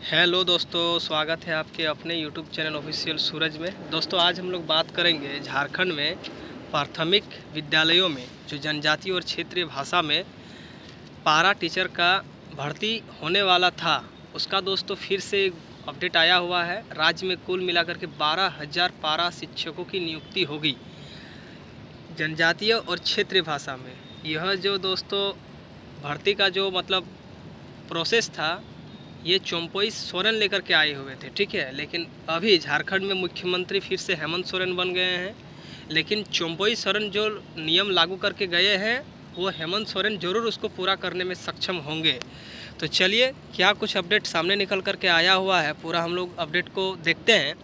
Hello दोस्तों, स्वागत है आपके अपने यूट्यूब चैनल ऑफिशियल सूरज में। दोस्तों, आज हम लोग बात करेंगे झारखंड में प्राथमिक विद्यालयों में जो जनजातीय और क्षेत्रीय भाषा में पारा टीचर का भर्ती होने वाला था, उसका दोस्तों फिर से अपडेट आया हुआ है। राज्य में कुल मिलाकर के 12,000 पारा शिक्षकों की नियुक्ति होगी जनजातीय और क्षेत्रीय भाषा में। यह जो दोस्तों भर्ती का जो प्रोसेस था, ये चोम्पोई सोरेन लेकर के आए हुए थे, ठीक है। लेकिन अभी झारखंड में मुख्यमंत्री फिर से हेमंत सोरेन बन गए हैं। लेकिन चोम्पोई सोरेन जो नियम लागू करके गए हैं, वो हेमंत सोरेन ज़रूर उसको पूरा करने में सक्षम होंगे। तो चलिए, क्या कुछ अपडेट सामने निकल करके आया हुआ है, पूरा हम लोग अपडेट को देखते हैं।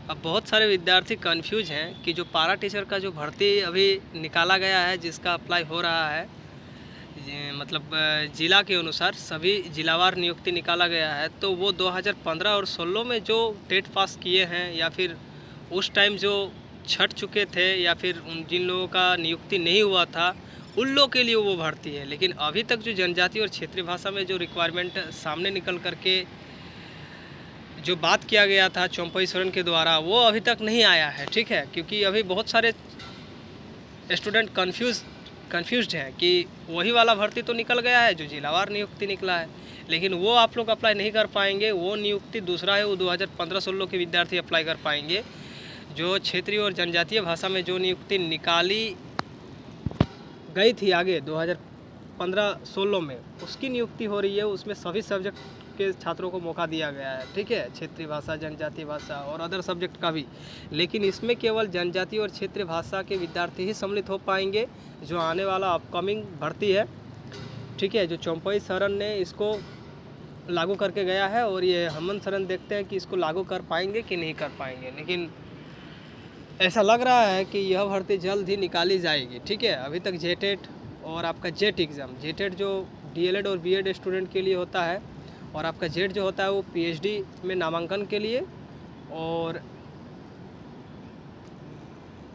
अब बहुत सारे विद्यार्थी कंफ्यूज हैं कि जो पारा टीचर का जो भर्ती अभी निकाला गया है, जिसका अप्लाई हो रहा है, ज़िला के अनुसार सभी जिलावार नियुक्ति निकाला गया है। तो वो 2015 और 16 में जो टेट पास किए हैं, या फिर उस टाइम जो छट चुके थे, या फिर उन जिन लोगों का नियुक्ति नहीं हुआ था, उन लोगों के लिए वो भर्ती है। लेकिन अभी तक जो जनजातीय और क्षेत्रीय भाषा में जो रिक्वायरमेंट सामने निकल करके जो बात किया गया था चोम्पोई सोरेन के द्वारा, वो अभी तक नहीं आया है, ठीक है। क्योंकि अभी बहुत सारे स्टूडेंट कन्फ्यूज्ड हैं कि वही वाला भर्ती तो निकल गया है जो जिलावार नियुक्ति निकला है, लेकिन वो आप लोग अप्लाई नहीं कर पाएंगे। वो नियुक्ति दूसरा है, वो 2015-16 के विद्यार्थी अप्लाई कर पाएंगे। जो क्षेत्रीय और जनजातीय भाषा में जो नियुक्ति निकाली गई थी आगे 2015-16 में, उसकी नियुक्ति हो रही है। उसमें सभी सब्जेक्ट के छात्रों को मौका दिया गया है, ठीक है, क्षेत्रीय भाषा, जनजातीय भाषा और अदर सब्जेक्ट का भी। लेकिन इसमें केवल जनजातीय और क्षेत्रीय भाषा के विद्यार्थी ही सम्मिलित हो पाएंगे, जो आने वाला अपकमिंग भर्ती है, ठीक है, जो चोम्पोई सोरेन ने इसको लागू करके गया है। और ये हेमंत सोरेन देखते हैं कि इसको लागू कर पाएंगे कि नहीं कर पाएंगे। लेकिन ऐसा लग रहा है कि यह भर्ती जल्द ही निकाली जाएगी, ठीक है। अभी तक जेटेट और आपका जेट एग्ज़ाम, जेटेट जो डीएलएड और बीएड स्टूडेंट के लिए होता है, और आपका जेट जो होता है वो पीएचडी में नामांकन के लिए, और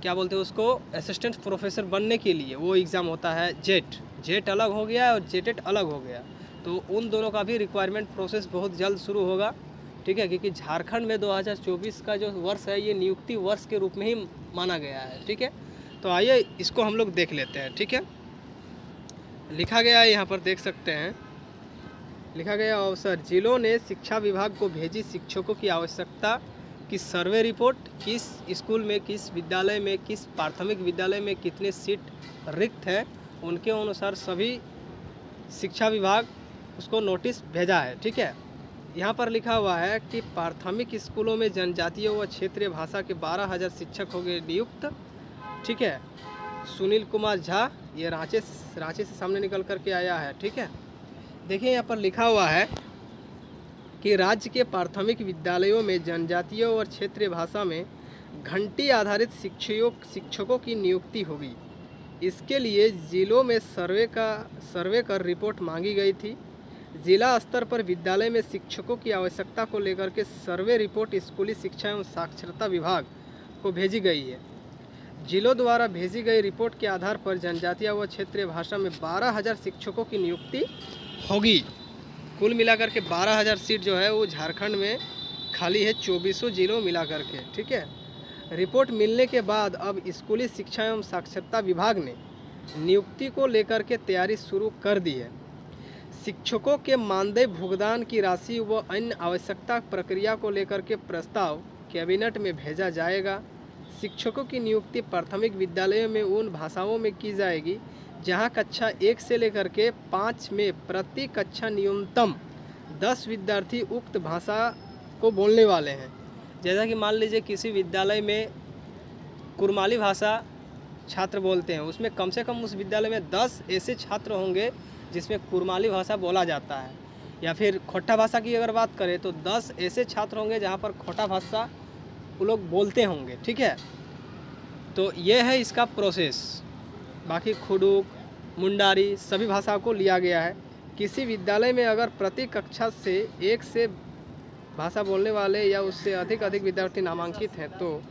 क्या बोलते हैं उसको, असिस्टेंट प्रोफेसर बनने के लिए वो एग्ज़ाम होता है। जेट अलग हो गया और जेटेट अलग हो गया। तो उन दोनों का भी रिक्वायरमेंट प्रोसेस बहुत जल्द शुरू होगा, ठीक है। क्योंकि झारखंड में 2024 का जो वर्ष है, ये नियुक्ति वर्ष के रूप में ही माना गया है, ठीक है। तो आइए इसको हम लोग देख लेते हैं, ठीक है। लिखा गया है यहाँ पर, देख सकते हैं, लिखा गया अवसर, जिलों ने शिक्षा विभाग को भेजी शिक्षकों की आवश्यकता की सर्वे रिपोर्ट। किस स्कूल में, किस विद्यालय में, किस प्राथमिक विद्यालय में कितने सीट रिक्त हैं, उनके अनुसार सभी शिक्षा विभाग उसको नोटिस भेजा है, ठीक है। यहाँ पर लिखा हुआ है कि प्राथमिक स्कूलों में जनजातीय व क्षेत्रीय भाषा के 12,000 शिक्षक होंगे नियुक्त, ठीक है। सुनील कुमार झा, ये रांची से सामने निकल करके आया है, ठीक है। देखिए यहाँ पर लिखा हुआ है कि राज्य के प्राथमिक विद्यालयों में जनजातीय और क्षेत्रीय भाषा में घंटी आधारित शिक्षकों की नियुक्ति होगी। इसके लिए जिलों में सर्वे कर रिपोर्ट मांगी गई थी। जिला स्तर पर विद्यालय में शिक्षकों की आवश्यकता को लेकर के सर्वे रिपोर्ट स्कूली शिक्षा एवं साक्षरता विभाग को भेजी गई है। जिलों द्वारा भेजी गई रिपोर्ट के आधार पर जनजातीय व क्षेत्रीय भाषा में 12,000 शिक्षकों की नियुक्ति होगी। कुल मिलाकर के 12,000 सीट जो है वो झारखंड में खाली है, 24 जिलों मिलाकर के, ठीक है। रिपोर्ट मिलने के बाद अब स्कूली शिक्षा एवं साक्षरता विभाग ने नियुक्ति को लेकर के तैयारी शुरू कर दी है। शिक्षकों के मानदेय भुगतान की राशि व अन्य आवश्यकता प्रक्रिया को लेकर के प्रस्ताव कैबिनेट में भेजा जाएगा। शिक्षकों की नियुक्ति प्राथमिक विद्यालयों में उन भाषाओं में की जाएगी जहां कक्षा 1 से लेकर के 5 में प्रति कक्षा न्यूनतम 10 विद्यार्थी उक्त भाषा को बोलने वाले हैं। जैसा कि मान लीजिए किसी विद्यालय में कुरमाली भाषा छात्र बोलते हैं, उसमें कम से कम उस विद्यालय में 10 ऐसे छात्र होंगे जिसमें कुरमाली भाषा बोला जाता है। या फिर खोटा भाषा की अगर बात करें तो 10 ऐसे छात्र होंगे जहाँ पर खोटा भाषा वो लोग बोलते होंगे, ठीक है। तो ये है इसका प्रोसेस। बाकी खुडुक, मुंडारी सभी भाषा को लिया गया है। किसी विद्यालय में अगर प्रति कक्षा से 1 से भाषा बोलने वाले या उससे अधिक विद्यार्थी नामांकित हैं, तो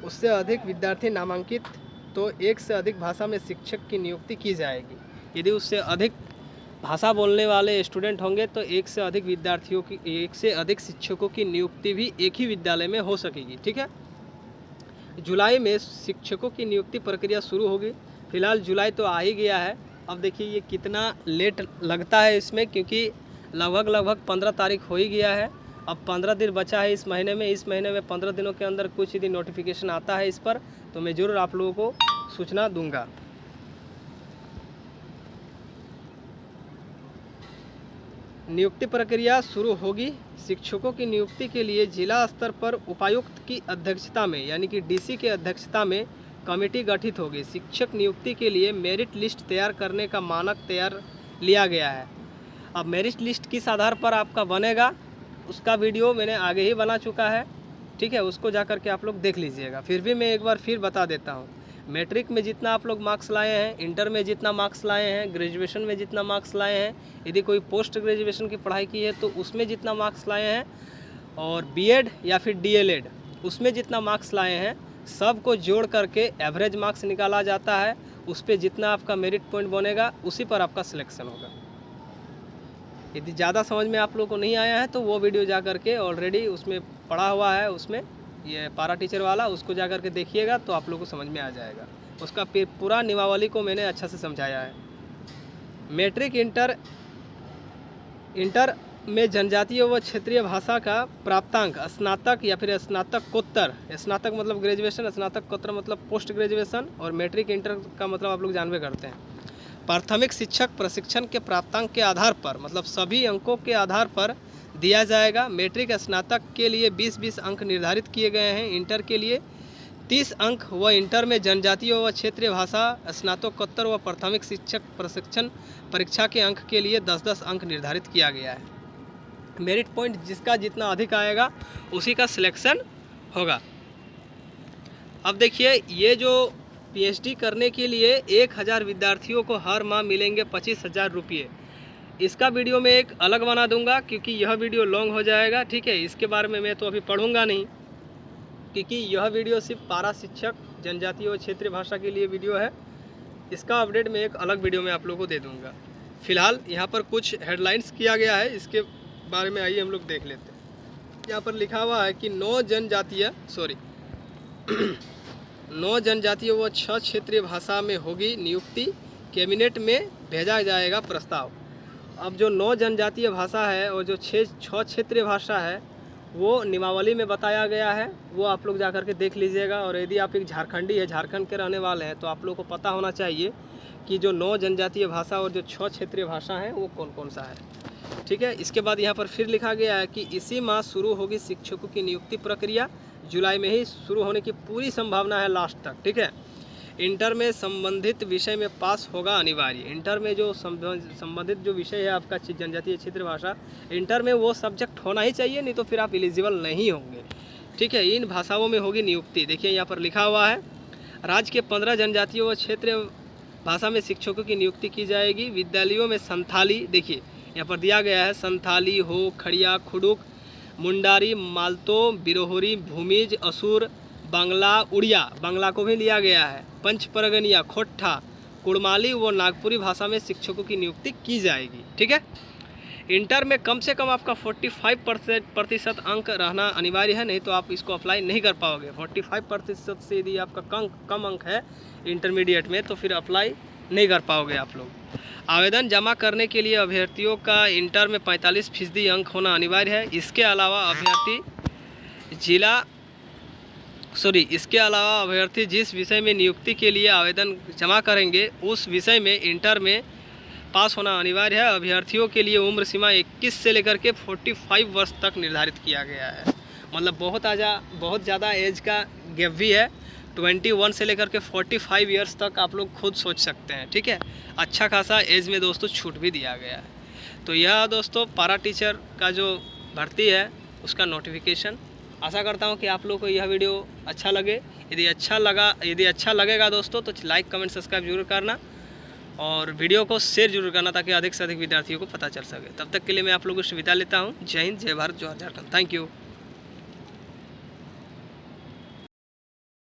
उससे अधिक विद्यार्थी नामांकित तो 1 से अधिक भाषा में शिक्षक की नियुक्ति की जाएगी। यदि उससे अधिक भाषा बोलने वाले स्टूडेंट होंगे तो 1 से अधिक विद्यार्थियों की 1 से अधिक शिक्षकों की नियुक्ति भी एक ही विद्यालय में हो सकेगी। ठीक है। जुलाई में शिक्षकों की नियुक्ति प्रक्रिया शुरू होगी। फिलहाल जुलाई तो आ ही गया है। अब देखिए ये कितना लेट लगता है इसमें, क्योंकि लगभग 15 तारीख हो ही गया है। अब 15 दिन बचा है इस महीने में। इस महीने में 15 दिनों के अंदर कुछ ही दिन नोटिफिकेशन आता है इस पर, तो मैं ज़रूर आप लोगों को सूचना दूंगा। नियुक्ति प्रक्रिया शुरू होगी। शिक्षकों की नियुक्ति के लिए जिला स्तर पर उपायुक्त की अध्यक्षता में यानी कि डीसी के अध्यक्षता में कमेटी गठित होगी। शिक्षक नियुक्ति के लिए मेरिट लिस्ट तैयार करने का मानक तैयार लिया गया है। अब मेरिट लिस्ट किस आधार पर आपका बनेगा उसका वीडियो मैंने आगे ही बना चुका है। ठीक है, उसको जा कर के आप लोग देख लीजिएगा। फिर भी मैं एक बार फिर बता देता हूँ। मैट्रिक में जितना आप लोग मार्क्स लाए हैं, इंटर में जितना मार्क्स लाए हैं, ग्रेजुएशन में जितना मार्क्स लाए हैं, यदि कोई पोस्ट ग्रेजुएशन की पढ़ाई की है तो उसमें जितना मार्क्स लाए हैं, और बीएड या फिर डीएलएड उसमें जितना मार्क्स लाए हैं, सब को जोड़ करके एवरेज मार्क्स निकाला जाता है। उस पर जितना आपका मेरिट पॉइंट बनेगा उसी पर आपका सिलेक्शन होगा। यदि ज़्यादा समझ में आप लोगों को नहीं आया है तो वो वीडियो जा करके ऑलरेडी उसमें पढ़ा हुआ है, उसमें ये पारा टीचर वाला, उसको जा करके देखिएगा तो आप लोगों को समझ में आ जाएगा। उसका पूरा नियमावली को मैंने अच्छा से समझाया है। मैट्रिक इंटर में जनजातीय व क्षेत्रीय भाषा का प्राप्तांक स्नातक या फिर स्नातकोत्तर, स्नातक मतलब ग्रेजुएशन, स्नातकोत्तर मतलब पोस्ट ग्रेजुएशन, और मैट्रिक इंटर का मतलब आप लोग जानबे करते हैं। प्राथमिक शिक्षक प्रशिक्षण के प्राप्तांक के आधार पर मतलब सभी अंकों के आधार पर दिया जाएगा। मैट्रिक स्नातक के लिए 20-20 अंक निर्धारित किए गए हैं, इंटर के लिए 30 अंक व इंटर में जनजातीय व क्षेत्रीय भाषा स्नातकोत्तर व प्राथमिक शिक्षक प्रशिक्षण परीक्षा के अंक के लिए 10-10 अंक निर्धारित किया गया है। मेरिट पॉइंट जिसका जितना अधिक आएगा उसी का सिलेक्शन होगा। अब देखिए ये जो पीएचडी करने के लिए 1000 विद्यार्थियों को हर माह मिलेंगे 25,000 रुपये। इसका वीडियो मैं एक अलग बना दूंगा क्योंकि यह वीडियो लॉन्ग हो जाएगा। ठीक है, इसके बारे में मैं तो अभी पढ़ूंगा नहीं, क्योंकि यह वीडियो सिर्फ पारा शिक्षक जनजातीय और क्षेत्रीय भाषा के लिए वीडियो है। इसका अपडेट मैं एक अलग वीडियो में आप लोगों को दे दूंगा। फिलहाल यहाँ पर कुछ हेडलाइंस किया गया है, इसके बारे में आइए हम लोग देख लेते हैं। यहाँ पर लिखा हुआ है कि 9 जनजातीय व 6 क्षेत्रीय भाषा में होगी नियुक्ति, कैबिनेट में भेजा जाएगा प्रस्ताव। अब जो 9 जनजातीय भाषा है और जो 6 क्षेत्रीय भाषा है वो नियमावली में बताया गया है, वो आप लोग जा कर के देख लीजिएगा। और यदि आप एक झारखंडी है, झारखंड के रहने वाले हैं, तो आप लोग को पता होना चाहिए कि जो 9 जनजातीय भाषा और जो 6 क्षेत्रीय भाषा हैं वो कौन कौन सा है। ठीक है, इसके बाद यहाँ पर फिर लिखा गया है कि इसी माह शुरू होगी शिक्षकों की नियुक्ति प्रक्रिया। जुलाई में ही शुरू होने की पूरी संभावना है लास्ट तक। ठीक है, इंटर में संबंधित विषय में पास होगा अनिवार्य। इंटर में जो संबंधित जो विषय है आपका जनजातीय क्षेत्रीय भाषा, इंटर में वो सब्जेक्ट होना ही चाहिए, नहीं तो फिर आप एलिजिबल नहीं होंगे। ठीक है, इन भाषाओं में होगी नियुक्ति। देखिए यहाँ पर लिखा हुआ है राज्य के 15 जनजातीय व क्षेत्रीय भाषा में शिक्षकों की नियुक्ति की जाएगी। विद्यालयों में संथाली, देखिए यहाँ पर दिया गया है संथाली, हो, खड़िया, खुडुक, मुंडारी, मालतो, बिरोहरी, भूमिज, असुर, बांग्ला, उड़िया, बांग्ला को भी लिया गया है, पंचपरगनिया, खोट्ठा, कुड़माली व नागपुरी भाषा में शिक्षकों की नियुक्ति की जाएगी। ठीक है, इंटर में कम से कम आपका 45% अंक रहना अनिवार्य है, नहीं तो आप इसको अप्लाई नहीं कर पाओगे। 45% से यदि आपका कम अंक है इंटरमीडिएट में तो फिर अप्लाई नहीं कर पाओगे आप लोग। आवेदन जमा करने के लिए अभ्यर्थियों का इंटर में 45% अंक होना अनिवार्य है। इसके अलावा अभ्यर्थी जिस विषय में नियुक्ति के लिए आवेदन जमा करेंगे उस विषय में इंटर में पास होना अनिवार्य है। अभ्यर्थियों के लिए उम्र सीमा 21 से लेकर के 45 वर्ष तक निर्धारित किया गया है। मतलब बहुत ज़्यादा एज का गैप भी है। 21 से लेकर के 45 ईयर्स तक आप लोग खुद सोच सकते हैं। ठीक है, अच्छा खासा एज में दोस्तों छूट भी दिया गया है। तो यह दोस्तों पारा टीचर का जो भर्ती है उसका नोटिफिकेशन। आशा करता हूँ कि आप लोग को यह वीडियो अच्छा लगे। यदि अच्छा लगेगा दोस्तों तो लाइक, कमेंट, सब्सक्राइब जरूर करना और वीडियो को शेयर जरूर करना ताकि अधिक से अधिक विद्यार्थियों को पता चल सके। तब तक के लिए मैं आप लोगों से विदा लेता हूँ। जय हिंद, जय भारत, जय झारखंड। Thank you.